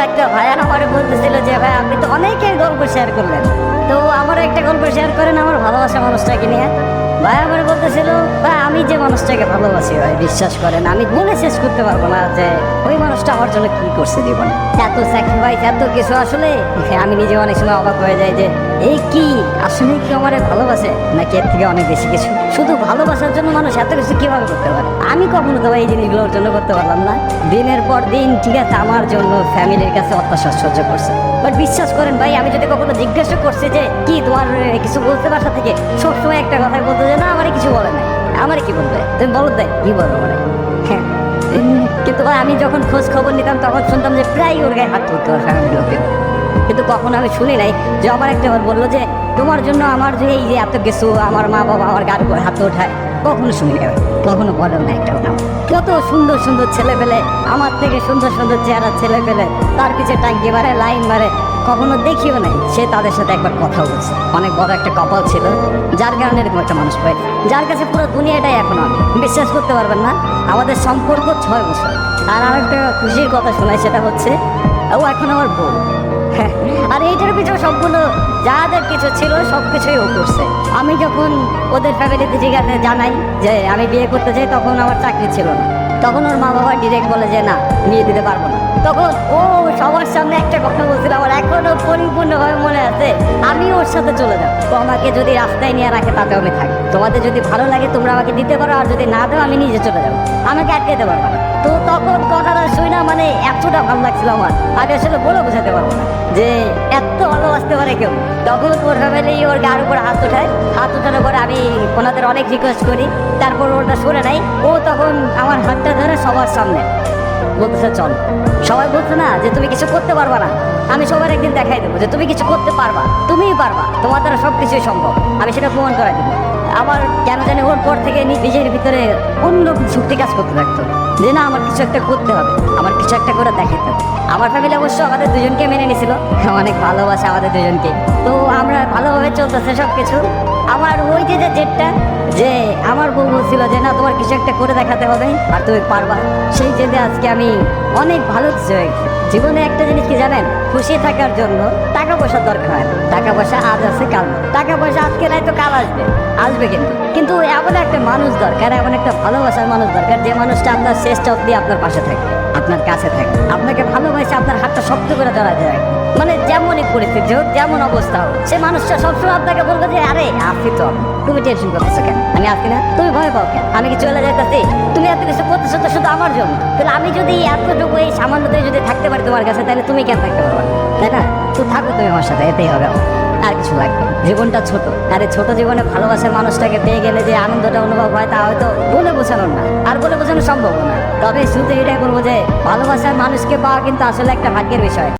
একটা ভাইয়ার আমারে বলতেছিল যে ভাই আপনি তো অনেকের গল্প শেয়ার করলেন, তো আমারও একটা গল্প শেয়ার করেন আমার ভালোবাসা মানুষটাকে নিয়ে। ভাই আমার বলতেছিল ভাই আমি যে মানুষটাকে ভালোবাসি ভাই বিশ্বাস করেন আমি বলে শেষ করতে পারবো না যে ওই মানুষটা আমার জন্য কি করছে জীবনে, এত স্যাক্রিফাইস এত কিছু। আসলে আমি নিজে অনেক সময় অবাক হয়ে যাই যে এই কি আসলে কি আমার ভালোবাসে নাকি এর থেকে অনেক বেশি কিছু। শুধু ভালোবাসার জন্য মানুষ এত কিছু কিভাবে করতে পারে? আমি কখনো তো ভাই এই জিনিসগুলোর জন্য করতে পারলাম না। দিনের পর দিন ঠিক আছে আমার জন্য ফ্যামিলির কাছে অত্যাচার সহ্য করছে, বাট বিশ্বাস করেন ভাই আমি যদি কখনো জিজ্ঞাসা করছি যে কি তোমার কিছু বলতে বাসা থেকে, সবসময় একটা কথাই বলতো যে না আমার কিছু বলে নাই। আমার কি বলবে? তুমি বলো দেয় কি বলো মানে। হ্যাঁ কিন্তু ভাই আমি যখন খোঁজ খবর নিতাম তখন শুনতাম যে প্রায় ওর গায়ে হাত তুলতে ওর ফ্যামিলির লোকে, কিন্তু কখনো আমি শুনি নাই যে আমার একটা বার বললো যে তোমার জন্য আমার যে এই যে এত কিছু আমার মা বাবা আমার গার উপর হাত ওঠায়, কখনো শুনি নাই, কখনো বলেন না একটা নাম। কত সুন্দর সুন্দর ছেলে পেলে আমার থেকে সুন্দর সুন্দর চেহারা ছেলে পেলে তার পিছিয়ে টাঙ্কি মারে লাইন মারে, কখনো দেখিও নাই সে তাদের সাথে একবার কথা বলছে। অনেক বড় একটা কপাল ছিল যার কারণে এরকম একটা মানুষ পাই, যার কাছে পুরো দুনিয়াটাই এখন আমি। বিশ্বাস করতে পারবেন না আমাদের সম্পর্ক 6 বছর। আর আরেকটা খুশির কথা শোনাই সেটা হচ্ছে ও এখন আমার বউ। হ্যাঁ আর এইটার পিছনে সম্পূর্ণ যাদের কিছু ছিল সব কিছুই ও করছে। আমি যখন ওদের ফ্যামিলিতে জিজ্ঞাসা জানাই যে আমি বিয়ে করতে চাই তখন আমার চাকরি ছিল না, তখন ওর মা বাবা ডিরেক্ট বলে যে না বিয়ে দিতে পারবো না। তখন ও সবার সামনে একটা কথা বলছিল আমার এখনো পরিপূর্ণভাবে মনে আছে, আমি ওর সাথে চলে যাবো। তো আমাকে যদি রাস্তায় নিয়ে রাখে তাতেও আমি থাকি, তোমাদের যদি ভালো লাগে তোমরা আমাকে দিতে পারো আর যদি না দাও আমি নিজে চলে যাবো, আমাকে আটকাতে পারবো না। তো তখন কথাটা শুই না মানে এতটা ভালো লাগছিল আমার, আমি আসলে বলে বোঝাতে পারবো না যে এত ভালোবাসতে পারে কেউ। তখন ওর ফ্যামিলি ওর গার উপর হাত ওঠায়, হাত ওঠানোর পরে আমি ওনাদের অনেক রিকোয়েস্ট করি, তারপর ওটা শুনে নাই। ও তখন আমার হাতটা ধরে সবার সামনে বলতেছে চল। সবাই বলছে না যে তুমি কিছু করতে পারবা না, আমি সবার একদিন দেখাই দেবো যে তুমি কিছু করতে পারবা, তুমিই পারবা, তোমার দ্বারা সব কিছুই সম্ভব, আমি সেটা প্রমাণ করাই দেবো। আমার কেন জানি ওর পর থেকে নিজের ভিতরে অন্য শক্তি কাজ করতে থাকতো যে না আমার কিছু একটা করতে হবে, আমার কিছু একটা করে দেখাতে হবে। আমার ফ্যামিলি অবশ্য আমাদের দুজনকে মেনে নিয়েছিল, অনেক ভালোবাসে আমাদের দুজনকে, তো আমরা ভালোভাবে চলতেছে সব কিছু। আমার ওই যে জেদটা যে আমার বউ বলছিল যে না তোমার কিছু একটা করে দেখাতে হবে আর তুমি পারবা, সেই জেদে আজকে আমি অনেক ভালো কিছু হয়ে গেছি। জীবনে একটা জিনিস কি জানেন, খুশি থাকার জন্য টাকা পয়সার দরকার হয় না। টাকা পয়সা আজ আছে কাল, টাকা পয়সা আজকে নাই তো কাল আসবে, আসবে কিন্তু এমন একটা মানুষ দরকার, এমন একটা ভালোবাসার মানুষ দরকার যে মানুষটা আপনার শেষটা অব্দি আপনার পাশে থাকে, আপনার কাছে থাকে, আপনাকে ভালোবাসে, আপনার হাতটা শক্ত করে ধরা যায়। মানে যেমনই পরিস্থিতি হোক যেমন অবস্থা হোক সে মানুষটা সবসময় আপনাকে বলবে যে আরে আসি তো, তুমি টেনশন করতেছো কেন, আমি আসি না, তুমি ভয় পাও কেন, আমি কি চলে যাইতেছি, তুমি এত কিছু করতেছো তো শুধু আমার জন্য। তাহলে আমি যদি এতটুকু এই সামান্যতে যদি থাকতে পারি তোমার কাছে তাহলে তুমি কেন থাকতে পারবে, তাই না? তো থাকো তুমি আমার সাথে, এতেই হবে, আর কিছু লাগবে। জীবনটা ছোট, আর এই ছোট জীবনে ভালোবাসার মানুষটাকে পেয়ে গেলে যে আনন্দটা অনুভব হয় তা হয়তো বলে বোঝানোর না, আর বলে বোঝানো সম্ভব না। তবে শুধু এটাই বলবো যে ভালোবাসার মানুষকে পাওয়া কিন্তু আসলে একটা ভাগ্যের বিষয়।